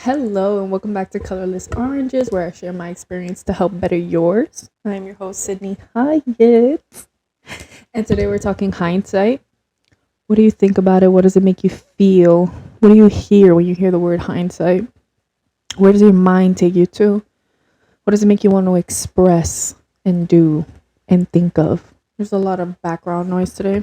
Hello, and welcome back to Colorless Oranges, where I share my experience to help better yours. I am your host, Sydney Hyatt, and today we're talking hindsight. What do you think about it? What does it make you feel? What do you hear when you hear the word hindsight? Where does your mind take you to? What does it make you want to express and do and think of? There's a lot of background noise today.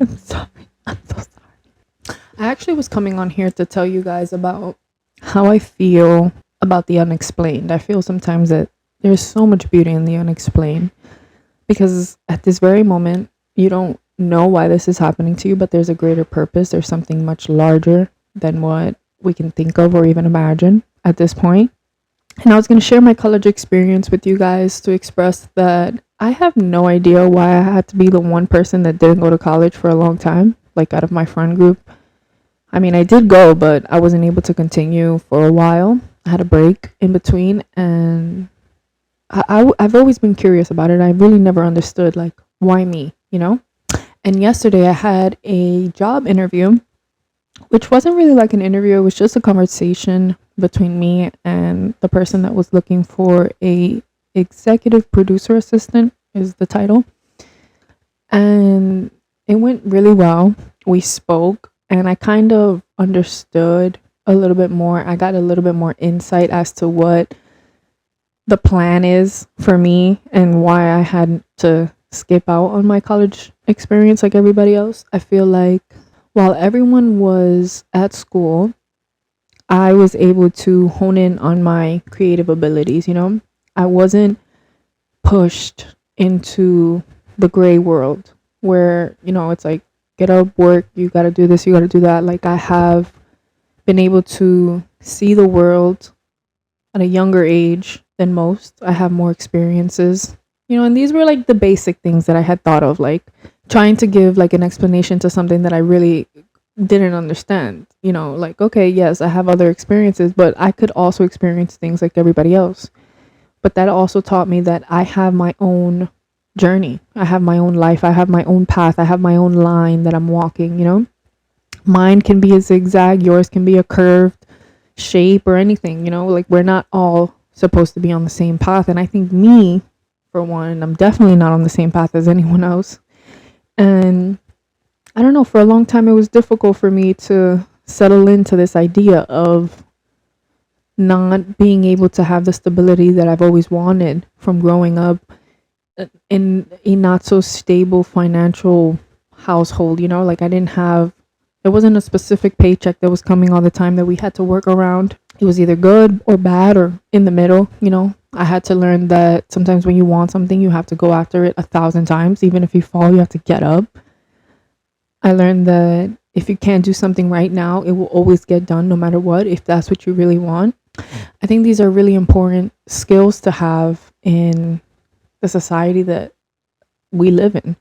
I'm sorry. I'm so sorry. I actually was coming on here to tell you guys about how I feel about the unexplained. I feel sometimes that there's so much beauty in the unexplained because at this very moment, you don't know why this is happening to you, but there's a greater purpose. There's something much larger than what we can think of or even imagine at this point. And I was going to share my college experience with you guys to express that I have no idea why I had to be the one person that didn't go to college for a long time, like out of my friend group. I mean, I did go, but I wasn't able to continue for a while. I had a break in between, and I've always been curious about it. I really never understood, like, why me, you know? And yesterday I had a job interview, which wasn't really like an interview. It was just a conversation between me and the person that was looking for a executive producer assistant is the title. And it went really well. We spoke and I kind of understood a little bit more. I got a little bit more insight as to what the plan is for me and why I had to skip out on my college experience like everybody else. I feel like while everyone was at school, I was able to hone in on my creative abilities, you know? I wasn't pushed into the gray world where, it's like, get up, work, you got to do this, you got to do that. Like, I have been able to see the world at a younger age than most. I have more experiences, and these were like the basic things that I had thought of, like trying to give like an explanation to something that I really didn't understand, like, okay, yes, I have other experiences, but I could also experience things like everybody else. But that also taught me that I have my own journey. I have my own life. I have my own path. I have my own line that I'm walking. Mine can be a zigzag, yours can be a curved shape or anything, like we're not all supposed to be on the same path. And I think me, for one, I'm definitely not on the same path as anyone else. And I don't know, for a long time it was difficult for me to settle into this idea of not being able to have the stability that I've always wanted from growing up in a not so stable financial household. Like there wasn't a specific paycheck that was coming all the time that we had to work around. It was either good or bad or in the middle. I had to learn that sometimes when you want something, you have to go after it 1,000 times. Even if you fall, you have to get up. I learned that if you can't do something right now, it will always get done no matter what, if that's what you really want. I think these are really important skills to have in the society that we live in,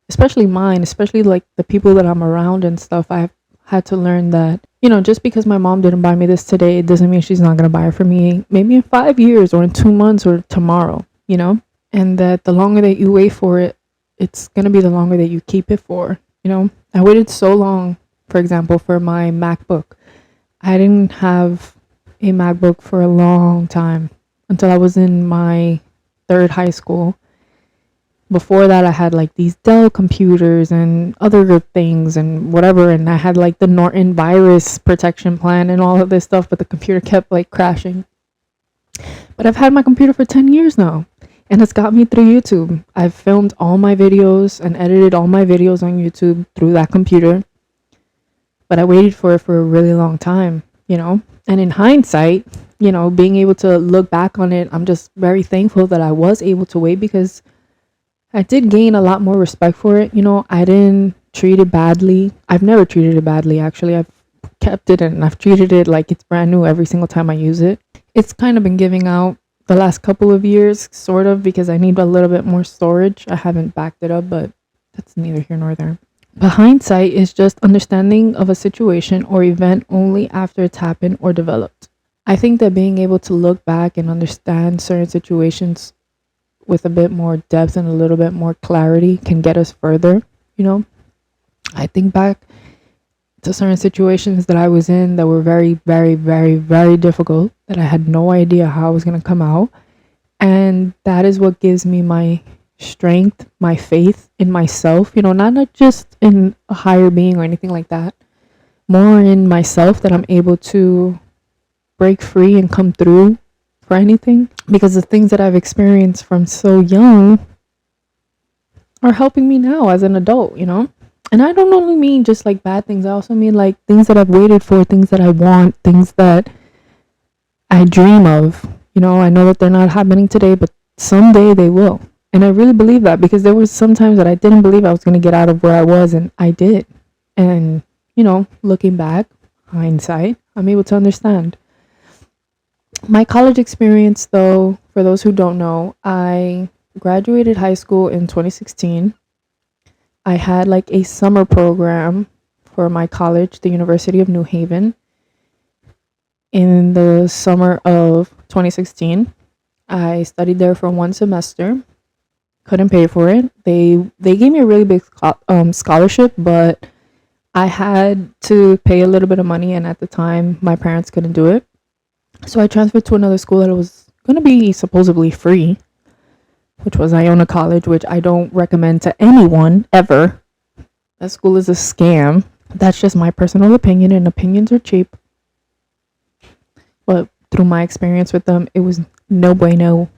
especially mine, especially like the people that I'm around and stuff. I've had to learn that, just because my mom didn't buy me this today, it doesn't mean she's not going to buy it for me maybe in 5 years or in 2 months or tomorrow, and that the longer that you wait for it, it's going to be the longer that you keep it for. I waited so long, for example, for my MacBook. I didn't have a MacBook for a long time until I was in my third high school. Before that, I had like these Dell computers and other good things and whatever. And I had like the Norton virus protection plan and all of this stuff, but the computer kept like crashing. But I've had my computer for 10 years now. And it's got me through YouTube. I've filmed all my videos and edited all my videos on YouTube through that computer. But I waited for it for a really long time, And in hindsight, being able to look back on it, I'm just very thankful that I was able to wait because I did gain a lot more respect for it. I didn't treat it badly. I've never treated it badly, actually. I've kept it and I've treated it like it's brand new every single time I use it. It's kind of been giving out the last couple of years, sort of, because I need a little bit more storage. I haven't backed it up, but that's neither here nor there. But hindsight is just understanding of a situation or event only after it's happened or developed. I think that being able to look back and understand certain situations with a bit more depth and a little bit more clarity can get us further. I think back to certain situations that I was in that were very, very, very, very difficult, that I had no idea how I was going to come out. And that is what gives me my strength, my faith in myself, not just in a higher being or anything like that, more in myself, that I'm able to break free and come through for anything, because the things that I've experienced from so young are helping me now as an adult, And I don't only mean just like bad things, I also mean like things that I've waited for, things that I want, things that I dream of. I know that they're not happening today, but someday they will. And I really believe that, because there was some times that I didn't believe I was going to get out of where I was, and I did. And, looking back, hindsight, I'm able to understand. My college experience, though, for those who don't know, I graduated high school in 2016. I had like a summer program for my college, the University of New Haven, in the summer of 2016. I studied there for one semester. Couldn't pay for it. They gave me a really big scholarship, but I had to pay a little bit of money, and at the time my parents couldn't do it. So I transferred to another school that was going to be supposedly free, which was Iona College, which I don't recommend to anyone ever. That school is a scam. That's just my personal opinion, and opinions are cheap. But through my experience with them, it was no bueno.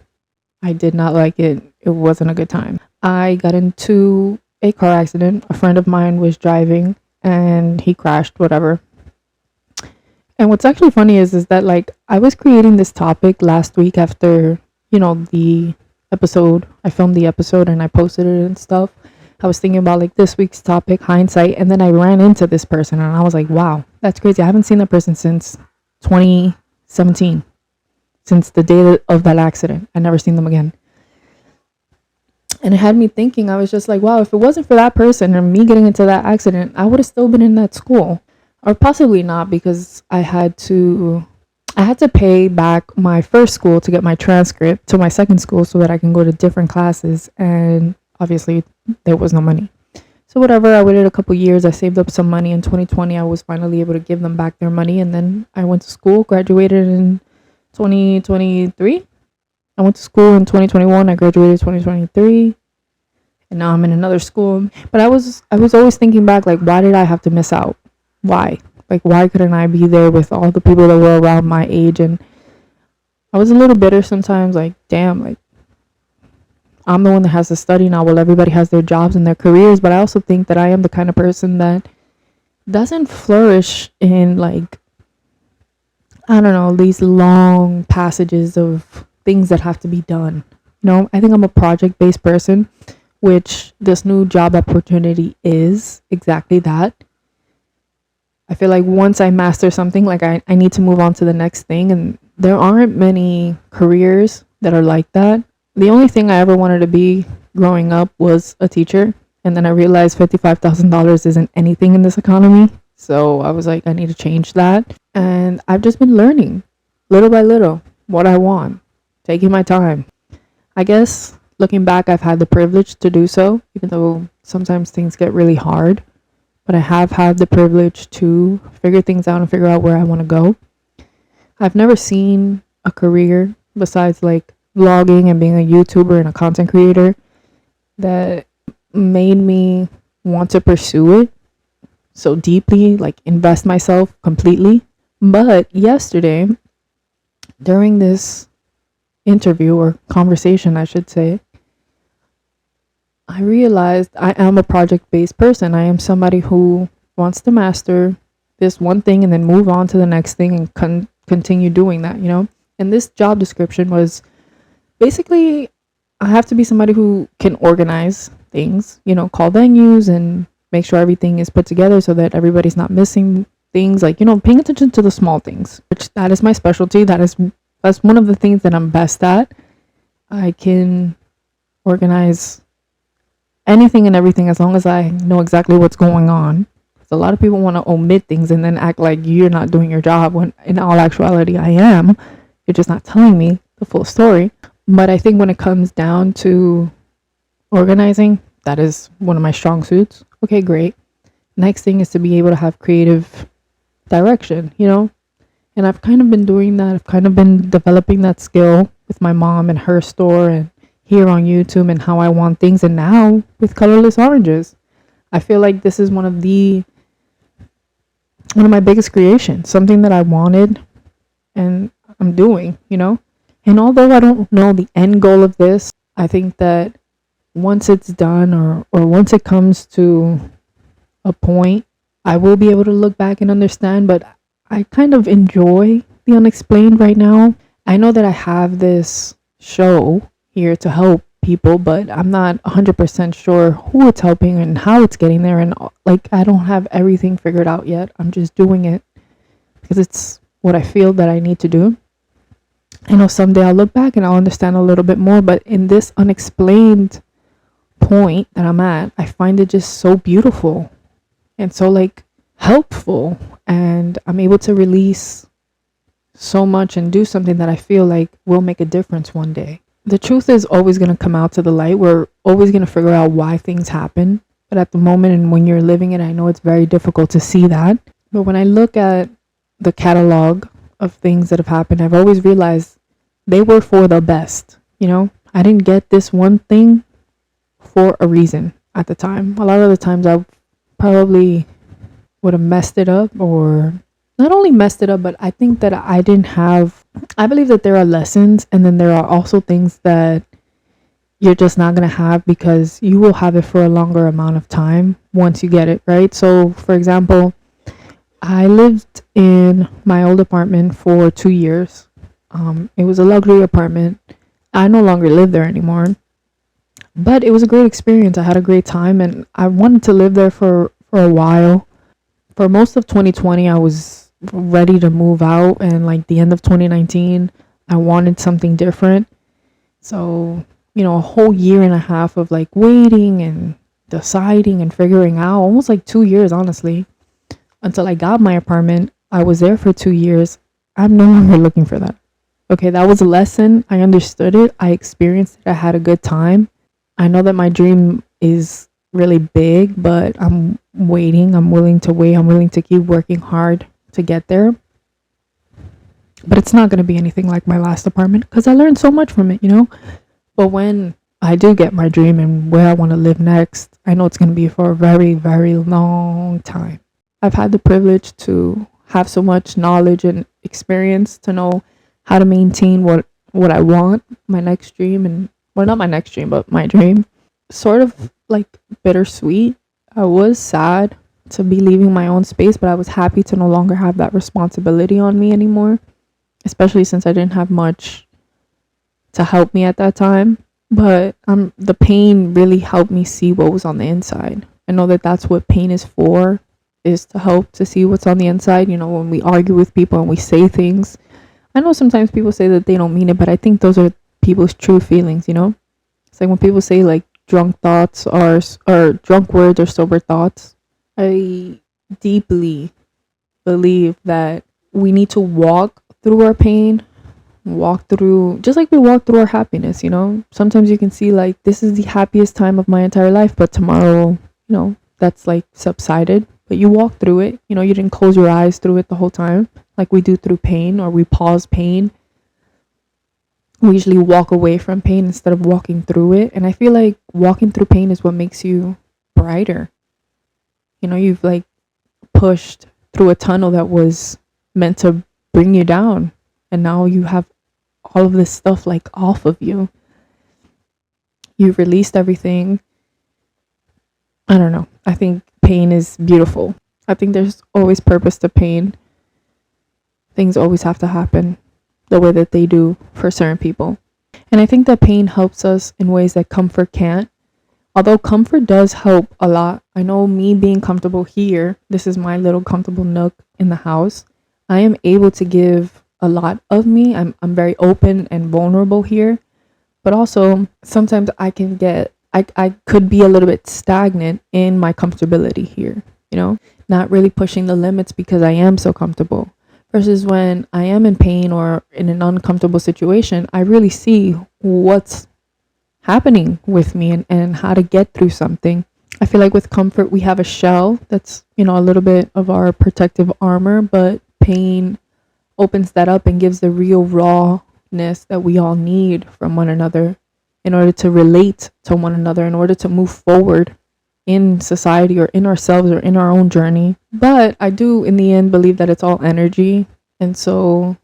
I did not like it. It wasn't a good time. I got into a car accident. A friend of mine was driving and he crashed, whatever. And what's actually funny is that like I was creating this topic last week after, the episode. I filmed the episode and I posted it and stuff. I was thinking about like this week's topic, hindsight, and then I ran into this person and I was like, wow, that's crazy. I haven't seen that person since 2017, since the day of that accident. I never seen them again. And it had me thinking, I was just like, wow, if it wasn't for that person and me getting into that accident, I would have still been in that school. Or possibly not, because I had to pay back my first school to get my transcript to my second school so that I can go to different classes. And obviously there was no money. So whatever, I waited a couple years. I saved up some money. In 2020, I was finally able to give them back their money. And then I went to school, graduated in 2023. I went to school in 2021. I graduated 2023. And now I'm in another school. But I was always thinking back, like, why did I have to miss out? Why? Like, why couldn't I be there with all the people that were around my age? And I was a little bitter sometimes, like, damn, like, I'm the one that has to study now while everybody has their jobs and their careers. But I also think that I am the kind of person that doesn't flourish in, like, I don't know, these long passages of things that have to be done. I think I'm a project-based person, which this new job opportunity is exactly that. I feel like once I master something, like I need to move on to the next thing. And there aren't many careers that are like that. The only thing I ever wanted to be growing up was a teacher. And then I realized $55,000 isn't anything in this economy. So I was like, I need to change that. And I've just been learning little by little what I want, taking my time. I guess looking back, I've had the privilege to do so, even though sometimes things get really hard. But I have had the privilege to figure things out and figure out where I want to go. I've never seen a career besides like vlogging and being a YouTuber and a content creator that made me want to pursue it so deeply, like invest myself completely. But yesterday, during this interview or conversation, I should say, I realized I am a project-based person. I am somebody who wants to master this one thing and then move on to the next thing and continue doing that, And this job description was basically, I have to be somebody who can organize things, call venues and make sure everything is put together so that everybody's not missing things, like, paying attention to the small things, which that is my specialty. That's one of the things that I'm best at. I can organize anything and everything as long as I know exactly what's going on. So a lot of people want to omit things and then act like you're not doing your job, when in all actuality I am. You're just not telling me the full story. But I think when it comes down to organizing, that is one of my strong suits. Okay, great. Next thing is to be able to have creative direction, and I've kind of been doing that. I've kind of been developing that skill with my mom and her store and here on YouTube and how I want things. And now with colorless oranges, I feel like this is one of my biggest creations, something that I wanted and I'm doing, And although I don't know the end goal of this, I think that once it's done or once it comes to a point, I will be able to look back and understand, but I kind of enjoy the unexplained right now. I know that I have this show here to help people, but I'm not 100% sure who it's helping and how it's getting there. And like, I don't have everything figured out yet. I'm just doing it because it's what I feel that I need to do. I know someday I'll look back and I'll understand a little bit more, but in this unexplained point that I'm at, I find it just so beautiful and so like helpful, and I'm able to release so much and do something that I feel like will make a difference one day. The truth is always going to come out to the light. We're always going to figure out why things happen, but at the moment and when you're living it, I know it's very difficult to see that. But when I look at the catalog of things that have happened, I've always realized they were for the best. I didn't get this one thing for a reason at the time. A lot of the times I probably would have messed it up, or not only messed it up, but I think that I believe that there are lessons, and then there are also things that you're just not going to have because you will have it for a longer amount of time once you get it, right? So for example, I lived in my old apartment for 2 years. It was a luxury apartment. I no longer live there anymore, but it was a great experience. I had a great time and I wanted to live there for a while. For most of 2020, I was ready to move out, and like the end of 2019, I wanted something different. So, a whole year and a half of like waiting and deciding and figuring out, almost like 2 years, honestly, until I got my apartment. I was there for 2 years. I'm no longer looking for that. Okay, that was a lesson. I understood it. I experienced it. I had a good time. I know that my dream is really big, but I'm waiting. I'm willing to wait. I'm willing to keep working hard to get there. But it's not going to be anything like my last apartment because I learned so much from it, But when I do get my dream and where I want to live next, I know it's going to be for a very, very long time. I've had the privilege to have so much knowledge and experience to know how to maintain what I want, my next dream, and well, not my next dream, but my dream. Sort of like bittersweet. I was sad to be leaving my own space, but I was happy to no longer have that responsibility on me anymore, especially since I didn't have much to help me at that time. But the pain really helped me see what was on the inside. I know that that's what pain is for, is to help to see what's on the inside. When we argue with people and we say things, I know sometimes people say that they don't mean it, but I think those are people's true feelings. It's like when people say like drunk thoughts or drunk words or sober thoughts. I deeply believe that we need to walk through our pain, walk through just like we walk through our happiness. Sometimes you can see like this is the happiest time of my entire life, but tomorrow, that's like subsided. But you walk through it. You didn't close your eyes through it the whole time like we do through pain, or we pause pain. We usually walk away from pain instead of walking through it. And I feel like walking through pain is what makes you brighter. You've like pushed through a tunnel that was meant to bring you down, and now you have all of this stuff like off of you. You've released everything. I don't know. I think pain is beautiful. I think there's always purpose to pain. Things always have to happen the way that they do for certain people. And I think that pain helps us in ways that comfort can't. Although comfort does help a lot. I know me being comfortable here, this is my little comfortable nook in the house. I am able to give a lot of me. I'm very open and vulnerable here. But also sometimes I could be a little bit stagnant in my comfortability here, not really pushing the limits because I am so comfortable. Versus when I am in pain or in an uncomfortable situation, I really see what's happening with me and how to get through something. I feel like with comfort, we have a shell that's, a little bit of our protective armor, but pain opens that up and gives the real rawness that we all need from one another in order to relate to one another, in order to move forward in society or in ourselves or in our own journey. But I do, in the end, believe that it's all energy. And so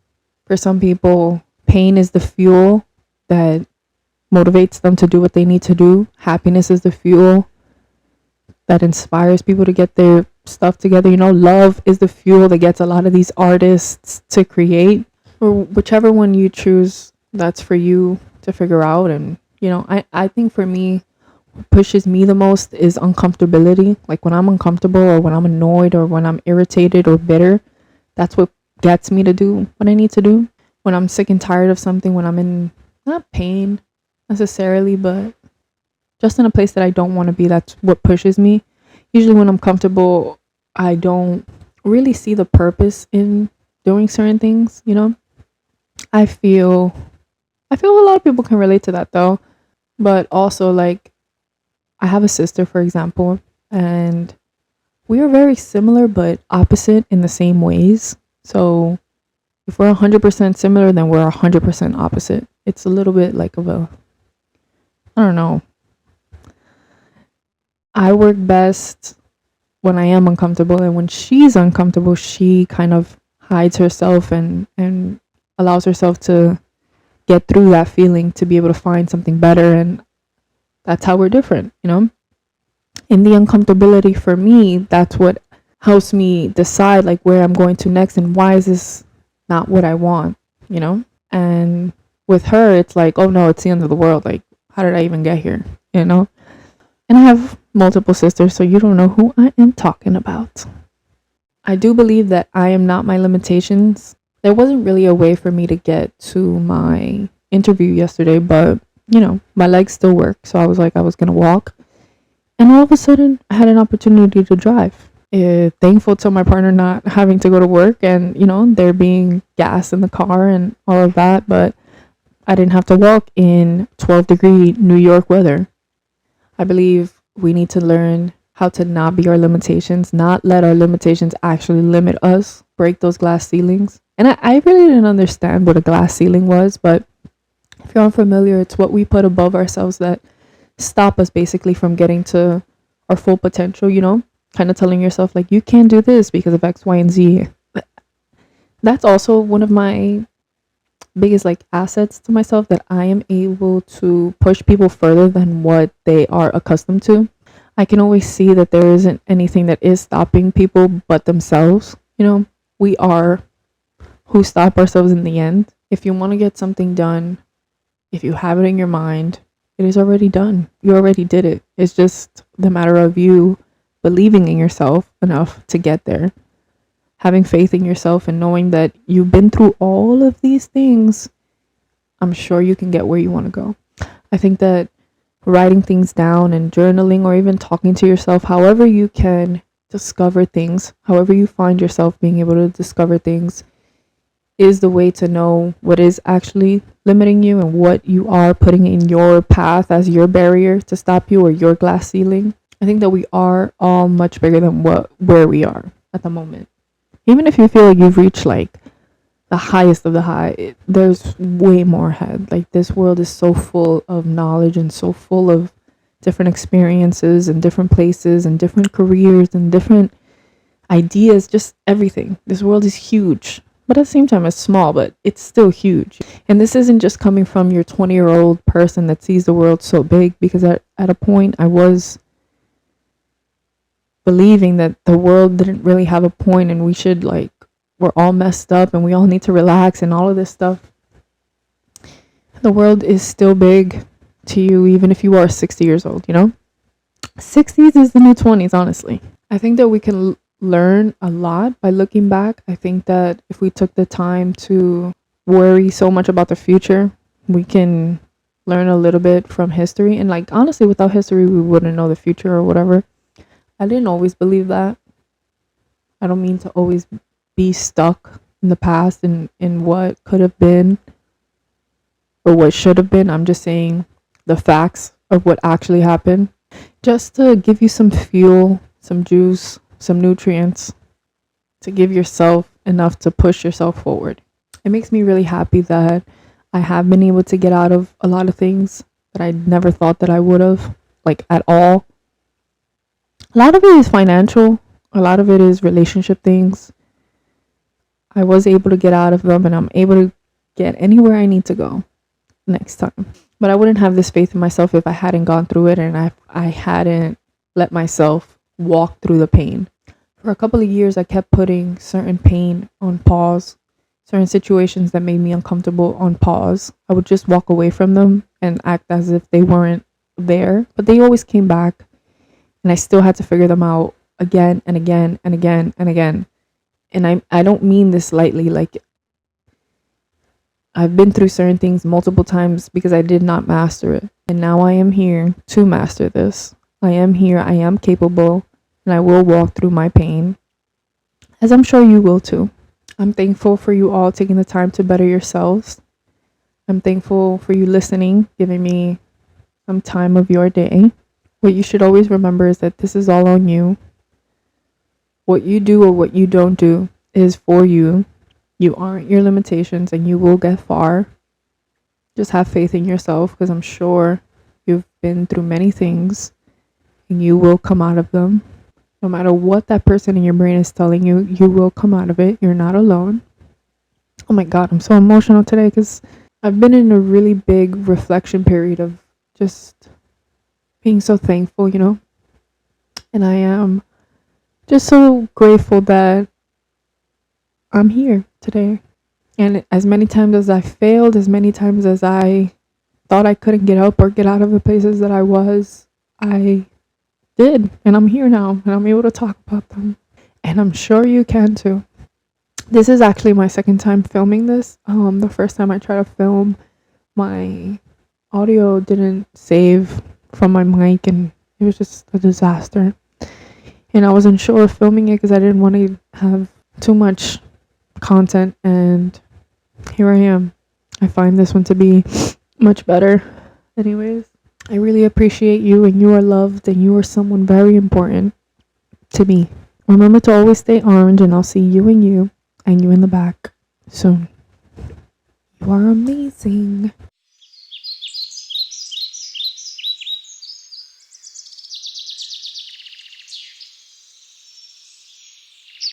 for some people, pain is the fuel that motivates them to do what they need to do. Happiness is the fuel that inspires people to get their stuff together. Love is the fuel that gets a lot of these artists to create, or whichever one you choose, that's for you to figure out. And, I think for me, what pushes me the most is uncomfortability. Like when I'm uncomfortable or when I'm annoyed or when I'm irritated or bitter, that's what gets me to do what I need to do. When I'm sick and tired of something, when I'm in not pain necessarily, but just in a place that I don't want to be, that's what pushes me. Usually when I'm comfortable, I don't really see the purpose in doing certain things, I feel a lot of people can relate to that though. But also, like, I have a sister, for example, and we are very similar but opposite in the same ways. So if we're 100% similar, then we're 100% opposite. It's a little bit like I don't know. I work best when I am uncomfortable, and when she's uncomfortable, she kind of hides herself and allows herself to get through that feeling to be able to find something better. And that's how we're different. In the uncomfortability for me, that's what helps me decide like where I'm going to next and why is this not what I want, And with her, it's like, oh no, it's the end of the world. Like, how did I even get here? And I have multiple sisters, so you don't know who I am talking about. I do believe that I am not my limitations. There wasn't really a way for me to get to my interview yesterday, but my legs still work. So I was like, I was going to walk. And all of a sudden, I had an opportunity to drive. Thankful to my partner not having to go to work and, there being gas in the car and all of that. But I didn't have to walk in 12-degree New York weather. I believe we need to learn how to not be our limitations, not let our limitations actually limit us, break those glass ceilings. And I really didn't understand what a glass ceiling was, but if you're unfamiliar, it's what we put above ourselves that stop us basically from getting to our full potential, kind of telling yourself like, you can't do this because of X, Y, and Z. That's also one of my biggest like assets to myself, that I am able to push people further than what they are accustomed to. I can always see that there isn't anything that is stopping people but themselves. We are who stop ourselves in the end. If you want to get something done, if you have it in your mind, it is already done. You already did it. It's just the matter of you believing in yourself enough to get there. Having faith in yourself and knowing that you've been through all of these things, I'm sure you can get where you want to go. I think that writing things down and journaling or even talking to yourself, however you can discover things, however you find yourself being able to discover things, is the way to know what is actually limiting you and what you are putting in your path as your barrier to stop you or your glass ceiling. I think that we are all much bigger than where we are at the moment. Even if you feel like you've reached like the highest of the high, there's way more ahead. Like, this world is so full of knowledge and so full of different experiences and different places and different careers and different ideas, just everything. This world is huge, but at the same time it's small, but it's still huge. And this isn't just coming from your 20-year-old person that sees the world so big, because at a point I was believing that the world didn't really have a point and we should like, we're all messed up and we all need to relax and all of this stuff. The world is still big to you, even if you are 60 years old, 60s is the new 20s, honestly. I think that we can learn a lot by looking back. I think that if we took the time to worry so much about the future, we can learn a little bit from history. And like, honestly, without history, we wouldn't know the future or whatever. I didn't always believe that. I don't mean to always be stuck in the past and in what could have been or what should have been. I'm just saying the facts of what actually happened. just to give you some fuel, some juice, some nutrients to give yourself enough to push yourself forward. It makes me really happy that I have been able to get out of a lot of things that I never thought that I would have, like at all. A lot of it is financial, a lot of it is relationship things. I was able to get out of them and I'm able to get anywhere I need to go next time. But I wouldn't have this faith in myself if I hadn't gone through it and I hadn't let myself walk through the pain. For a couple of years, I kept putting certain pain on pause, certain situations that made me uncomfortable on pause. I would just walk away from them and act as if they weren't there, but they always came back and I still had to figure them out again and again and again and again. And I don't mean this lightly, like I've been through certain things multiple times because I did not master it. And now I am here to master this. I am here, I am capable, and I will walk through my pain, as I'm sure you will too. I'm thankful for you all taking the time to better yourselves. I'm thankful for you listening, giving me some time of your day. What you should always remember is that this is all on you. What you do or what you don't do is for you. You aren't your limitations and you will get far. Just have faith in yourself because I'm sure you've been through many things and you will come out of them. No matter what that person in your brain is telling you, you will come out of it. You're not alone. Oh my God, I'm so emotional today because I've been in a really big reflection period of just being so thankful, you know? And I am just so grateful that I'm here today. And as many times as I failed, as many times as I thought I couldn't get up or get out of the places that I was, I did. And I'm here now and I'm able to talk about them. And I'm sure you can too. This is actually my second time filming this. The first time I tried to film, my audio didn't save from my mic and it was just a disaster. And I wasn't sure of filming it because I didn't want to have too much content, and here I am. I find this one to be much better. Anyways, I really appreciate you and you are loved and you are someone very important to me. Remember to always stay orange and I'll see you and you in the back soon. You are amazing.